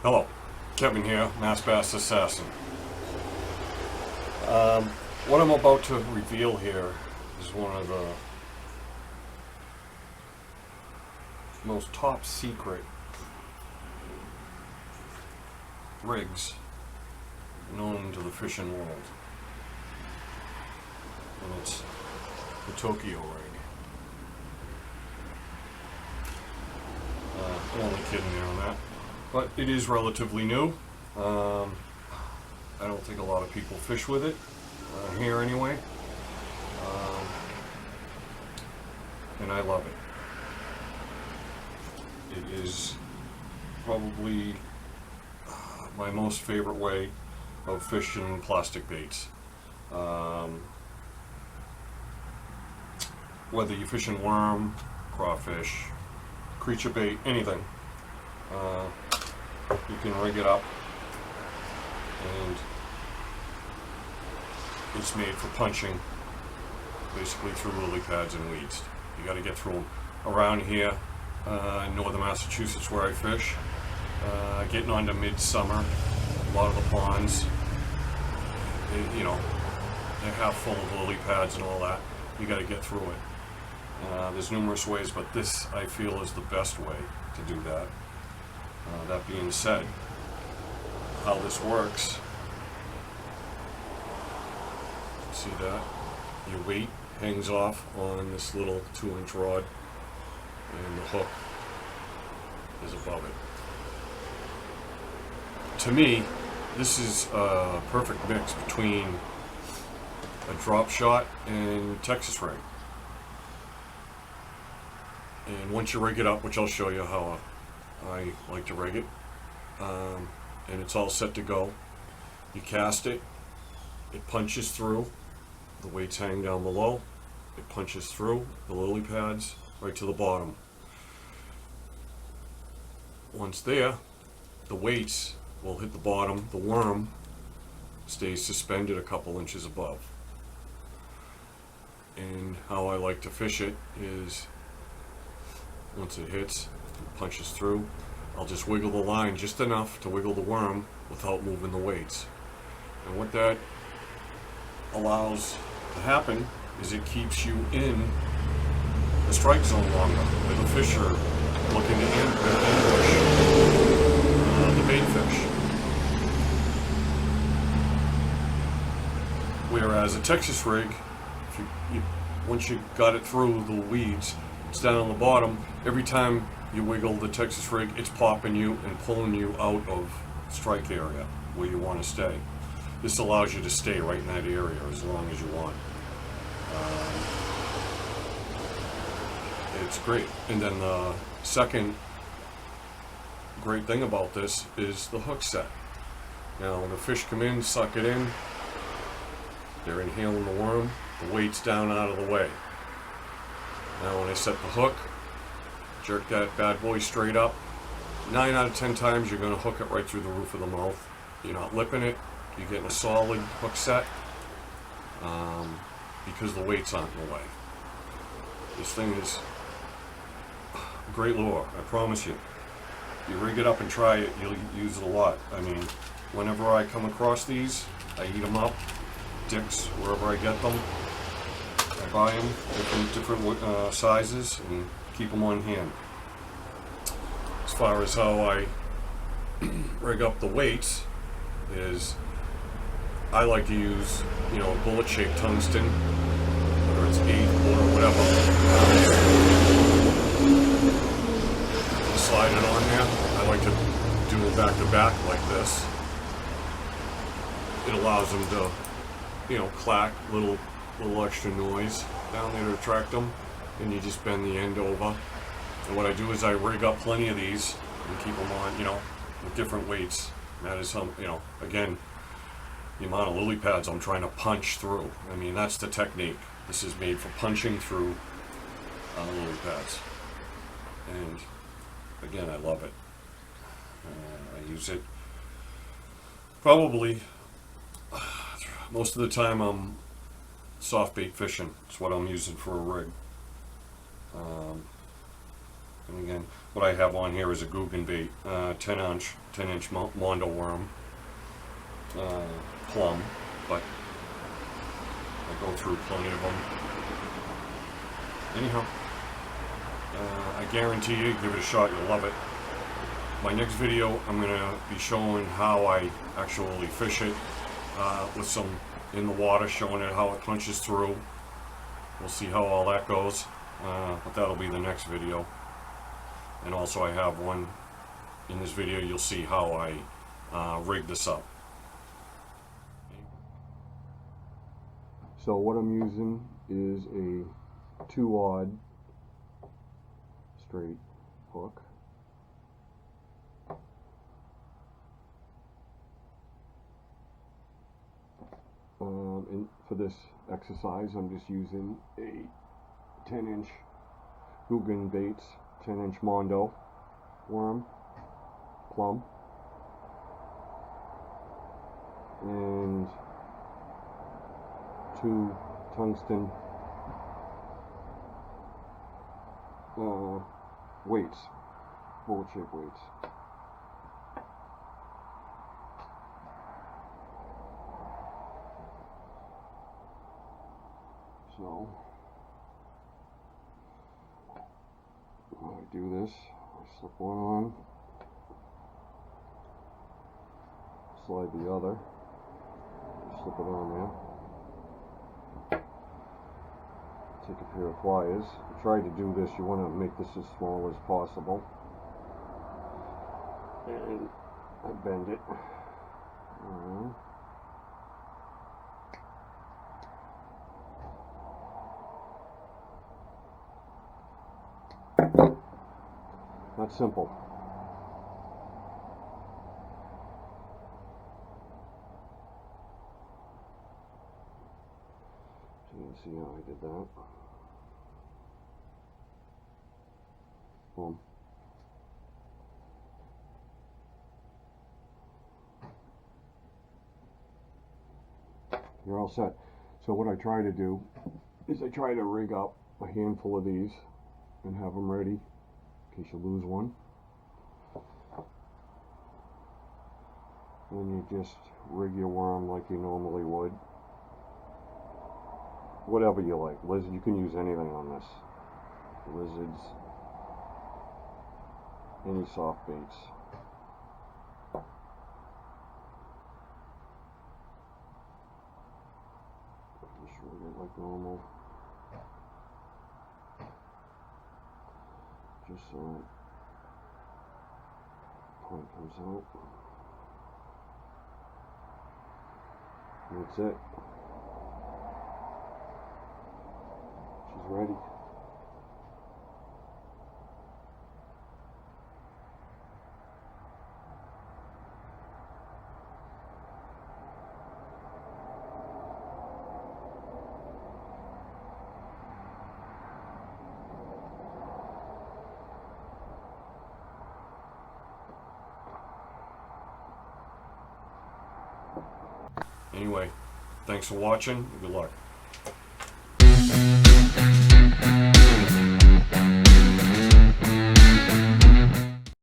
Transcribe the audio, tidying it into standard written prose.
Hello, Kevin here, Massbassassassin. What I'm about to reveal here is one of the most top secret rigs known to the fishing world. And it's the Tokoyo Rig. I'm only kidding there on that. But it is relatively new. I don't think a lot of people fish with it, here anyway. And I love it. It is probably my most favorite way of fishing plastic baits. Whether you're fishing worm, crawfish, creature bait, anything. You can rig it up, and it's made for punching basically through lily pads and weeds. You got to get through them. Around here in northern Massachusetts where I fish, getting on to midsummer, a lot of the ponds, they're half full of lily pads and all that. You got to get through it. There's numerous ways, but this I feel is the best way to do that. That being said, how this works, see that? Your weight hangs off on this little 2-inch rod, and the hook is above it. To me, this is a perfect mix between a drop shot and Texas rig. And once you rig it up, which I'll show you how I like to rig it, and it's all set to go, you cast it, it punches through, the weights hang down below, it punches through the lily pads right to the bottom. Once there, the weights will hit the bottom, the worm stays suspended a couple inches above. And how I like to fish it is, once it hits, it punches through, I'll just wiggle the line just enough to wiggle the worm without moving the weights. And what that allows to happen is it keeps you in the strike zone longer, where the fish are looking to ambush the bait fish. Whereas a Texas rig, once you got it through the weeds, it's down on the bottom. Every time you wiggle the Texas rig, it's popping you and pulling you out of strike area where you want to stay. This allows you to stay right in that area as long as you want. It's great. And then the second great thing about this is the hook set. Now when the fish come in, suck it in, they're inhaling the worm, the weight's down out of the way. Now when I set the hook, jerk that bad boy straight up, 9 out of 10 times you're going to hook it right through the roof of the mouth. You're not lipping it, you're getting a solid hook set, because the weights aren't in the way. This thing is great lure, I promise you. You rig it up and try it, you'll use it a lot. I mean, whenever I come across these, I eat them up, Dick's, wherever I get them. I buy them, different sizes, and keep them on hand. As far as how I rig up the weights is, I like to use, a bullet-shaped tungsten, whether it's 8 or whatever. Slide it on there. I like to do it back to back like this. It allows them to, clack, little extra noise down there to attract them, and you just bend the end over. And what I do is I rig up plenty of these and keep them on, with different weights. And that is how, again, the amount of lily pads I'm trying to punch through. I mean, that's the technique. This is made for punching through lily pads. And again, I love it. I use it probably most of the time I'm soft bait fishing. It's what I'm using for a rig. And again, what I have on here is a Guggen bait, 10-inch Mondo worm, plum, but I go through plenty of them. Anyhow, I guarantee you, give it a shot, you'll love it. My next video, I'm going to be showing how I actually fish it with some in the water, showing it how it punches through. We'll see how all that goes, but that'll be the next video. And also I have one in this video, you'll see how I rig this up. So what I'm using is a 2-aught straight hook. And for this exercise, I'm just using a 10-inch Guggen Baits 10-inch Mondo worm, plum, and 2 tungsten weights, bullet shaped weights. So when I do this, I slip one on, slide the other, slip it on there, take a pair of pliers. I try to do this, you want to make this as small as possible, and I bend it around. That's simple. So you can see how I did that. Boom. You're all set. So what I try to do is I try to rig up a handful of these and have them ready in case you lose one. And you just rig your worm like you normally would. Whatever you like. Lizard, you can use anything on this. Lizards, any soft baits. Just rig it like normal. Just so that point comes out. And that's it. She's ready. Anyway, thanks for watching. Good luck.